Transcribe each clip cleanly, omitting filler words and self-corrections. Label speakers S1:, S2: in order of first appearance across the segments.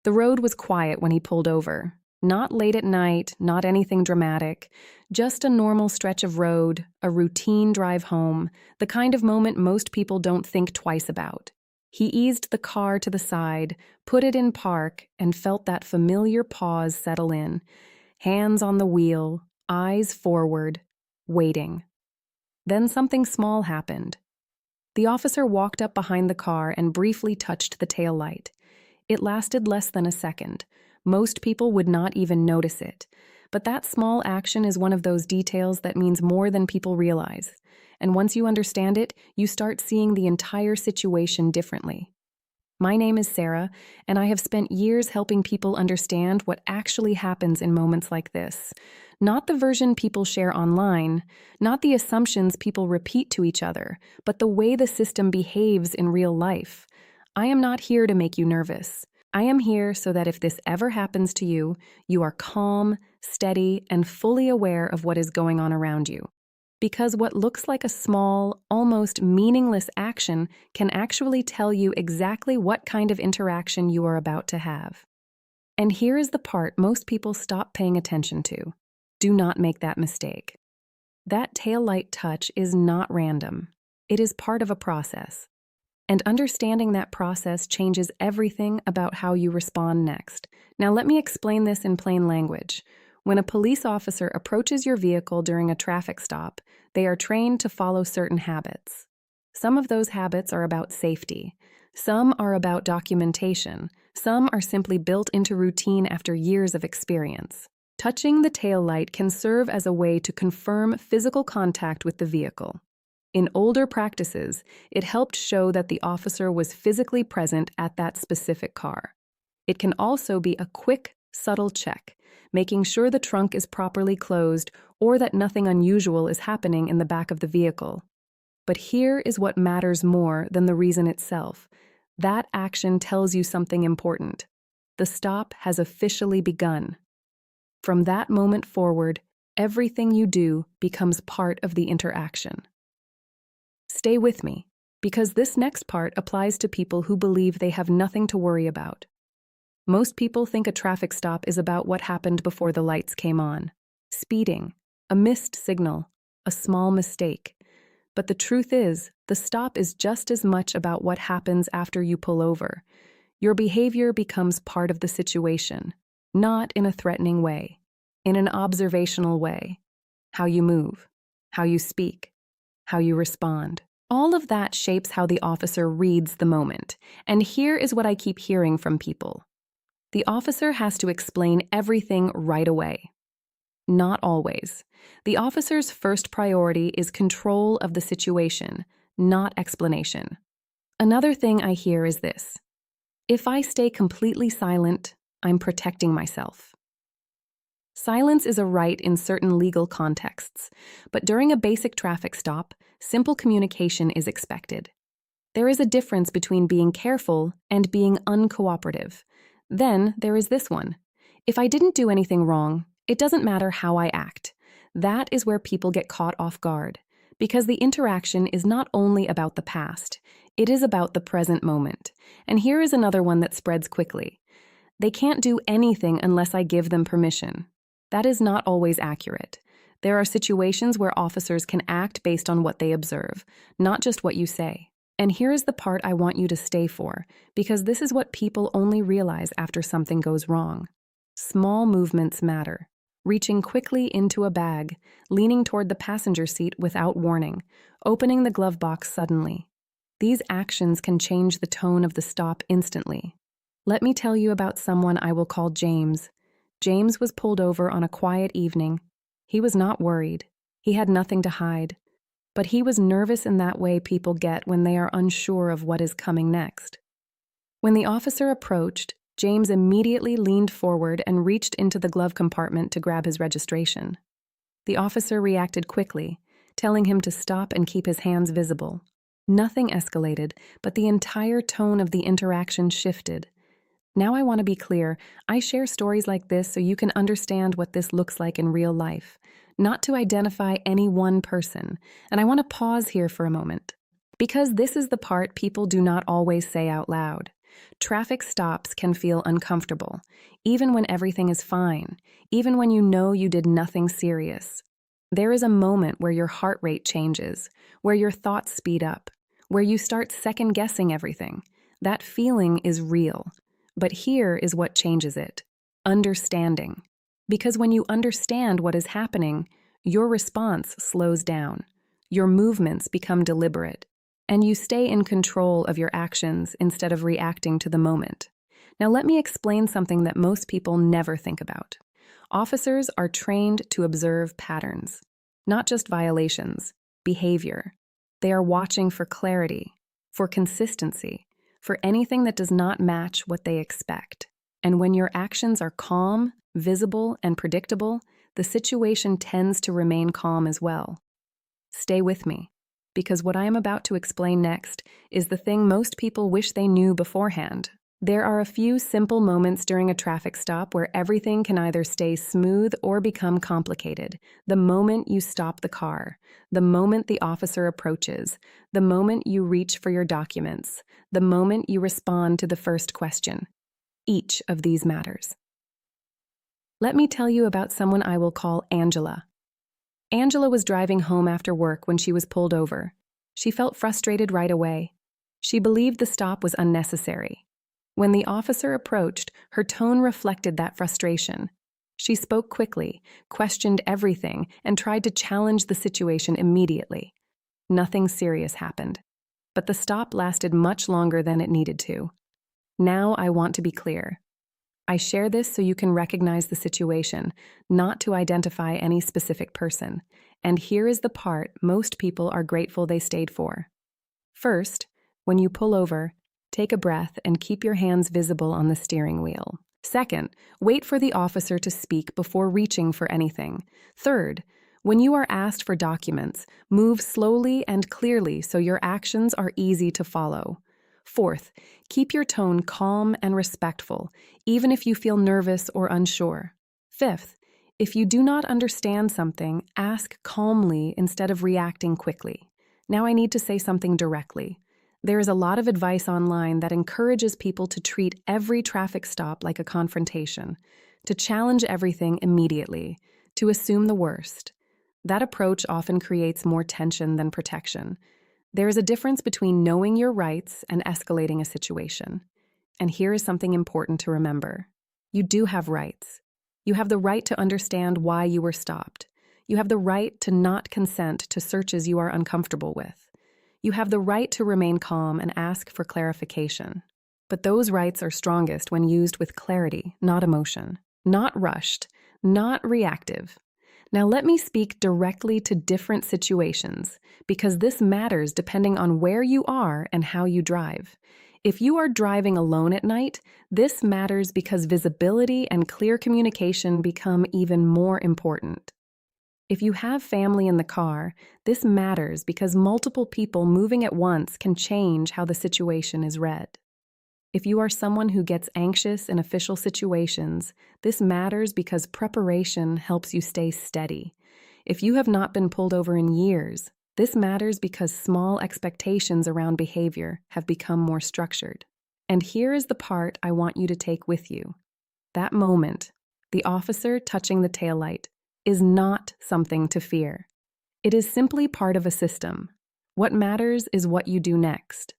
S1: The road was quiet when he pulled over. Not late at night, not anything dramatic. Just a normal stretch of road, a routine drive home, the kind of moment most people don't think twice about. He eased the car to the side, put it in park, and felt that familiar pause settle in. Hands on the wheel, eyes forward, waiting. Then something small happened. The officer walked up behind the car and briefly touched the taillight. It lasted less than a second. Most people would not even notice it. But that small action is one of those details that means more than people realize. And once you understand it, you start seeing the entire situation differently. My name is Sarah, and I have spent years helping people understand what actually happens in moments like this. Not the version people share online, not the assumptions people repeat to each other, but the way the system behaves in real life. I am not here to make you nervous. I am here so that if this ever happens to you, you are calm, steady, and fully aware of what is going on around you. Because what looks like a small, almost meaningless action can actually tell you exactly what kind of interaction you are about to have. And here is the part most people stop paying attention to. Do not make that mistake. That taillight touch is not random. It is part of a process. And understanding that process changes everything about how you respond next. Now let me explain this in plain language. When a police officer approaches your vehicle during a traffic stop, they are trained to follow certain habits. Some of those habits are about safety. Some are about documentation. Some are simply built into routine after years of experience. Touching the taillight can serve as a way to confirm physical contact with the vehicle. In older practices, it helped show that the officer was physically present at that specific car. It can also be a quick, subtle check, making sure the trunk is properly closed or that nothing unusual is happening in the back of the vehicle. But here is what matters more than the reason itself. That action tells you something important. The stop has officially begun. From that moment forward, everything you do becomes part of the interaction. Stay with me, because this next part applies to people who believe they have nothing to worry about. Most people think a traffic stop is about what happened before the lights came on. Speeding, a missed signal, a small mistake. But the truth is, the stop is just as much about what happens after you pull over. Your behavior becomes part of the situation, not in a threatening way, in an observational way. How you move, how you speak, how you respond. All of that shapes how the officer reads the moment. And here is what I keep hearing from people. The officer has to explain everything right away. Not always. The officer's first priority is control of the situation, not explanation. Another thing I hear is this: if I stay completely silent, I'm protecting myself. Silence is a right in certain legal contexts, but during a basic traffic stop, simple communication is expected. There is a difference between being careful and being uncooperative. Then there is this one. If I didn't do anything wrong, it doesn't matter how I act. That is where people get caught off guard, because the interaction is not only about the past, it is about the present moment. And here is another one that spreads quickly. They can't do anything unless I give them permission. That is not always accurate. There are situations where officers can act based on what they observe, not just what you say. And here is the part I want you to stay for, because this is what people only realize after something goes wrong. Small movements matter. Reaching quickly into a bag, leaning toward the passenger seat without warning, opening the glove box suddenly. These actions can change the tone of the stop instantly. Let me tell you about someone I will call James. James was pulled over on a quiet evening. He was not worried. He had nothing to hide. But he was nervous in that way people get when they are unsure of what is coming next. When the officer approached, James immediately leaned forward and reached into the glove compartment to grab his registration. The officer reacted quickly, telling him to stop and keep his hands visible. Nothing escalated, but the entire tone of the interaction shifted. Now I want to be clear, I share stories like this so you can understand what this looks like in real life, not to identify any one person. And I want to pause here for a moment, because this is the part people do not always say out loud. Traffic stops can feel uncomfortable, even when everything is fine, even when you know you did nothing serious. There is a moment where your heart rate changes, where your thoughts speed up, where you start second-guessing everything. That feeling is real. But here is what changes it: understanding. Because when you understand what is happening, your response slows down, your movements become deliberate, and you stay in control of your actions instead of reacting to the moment. Now, let me explain something that most people never think about. Officers are trained to observe patterns, not just violations, behavior. They are watching for clarity, for consistency, for anything that does not match what they expect. And when your actions are calm, visible, and predictable, the situation tends to remain calm as well. Stay with me, because what I am about to explain next is the thing most people wish they knew beforehand. There are a few simple moments during a traffic stop where everything can either stay smooth or become complicated. The moment you stop the car, the moment the officer approaches, the moment you reach for your documents, the moment you respond to the first question. Each of these matters. Let me tell you about someone I will call Angela. Angela was driving home after work when she was pulled over. She felt frustrated right away. She believed the stop was unnecessary. When the officer approached, her tone reflected that frustration. She spoke quickly, questioned everything, and tried to challenge the situation immediately. Nothing serious happened, but the stop lasted much longer than it needed to. Now I want to be clear. I share this so you can recognize the situation, not to identify any specific person. And here is the part most people are grateful they stayed for. First, when you pull over, take a breath and keep your hands visible on the steering wheel. Second, wait for the officer to speak before reaching for anything. Third, when you are asked for documents, move slowly and clearly so your actions are easy to follow. Fourth, keep your tone calm and respectful, even if you feel nervous or unsure. Fifth, if you do not understand something, ask calmly instead of reacting quickly. Now I need to say something directly. There is a lot of advice online that encourages people to treat every traffic stop like a confrontation, to challenge everything immediately, to assume the worst. That approach often creates more tension than protection. There is a difference between knowing your rights and escalating a situation. And here is something important to remember. You do have rights. You have the right to understand why you were stopped. You have the right to not consent to searches you are uncomfortable with. You have the right to remain calm and ask for clarification. But those rights are strongest when used with clarity, not emotion, not rushed, not reactive. Now let me speak directly to different situations, because this matters depending on where you are and how you drive. If you are driving alone at night, this matters because visibility and clear communication become even more important. If you have family in the car, this matters because multiple people moving at once can change how the situation is read. If you are someone who gets anxious in official situations, this matters because preparation helps you stay steady. If you have not been pulled over in years, this matters because small expectations around behavior have become more structured. And here is the part I want you to take with you. That moment, the officer touching the taillight, is not something to fear. It is simply part of a system. What matters is what you do next,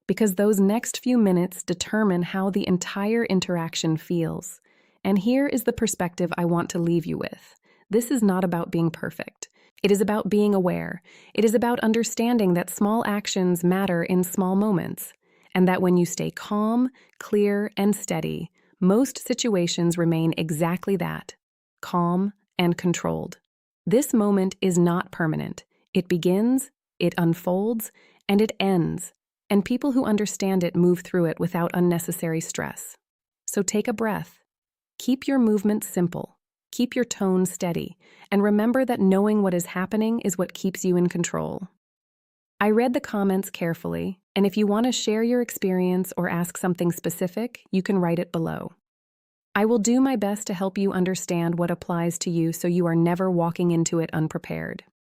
S1: because those next few minutes determine how the entire interaction feels. And here is the perspective I want to leave you with. This is not about being perfect. It is about being aware. It is about understanding that small actions matter in small moments, and that when you stay calm, clear, and steady, most situations remain exactly that: calm and controlled. This moment is not permanent. It begins, it unfolds, and it ends. And people who understand it move through it without unnecessary stress. So take a breath. Keep your movements simple. Keep your tone steady. And remember that knowing what is happening is what keeps you in control. I read the comments carefully, and if you want to share your experience or ask something specific, you can write it below. I will do my best to help you understand what applies to you so you are never walking into it unprepared.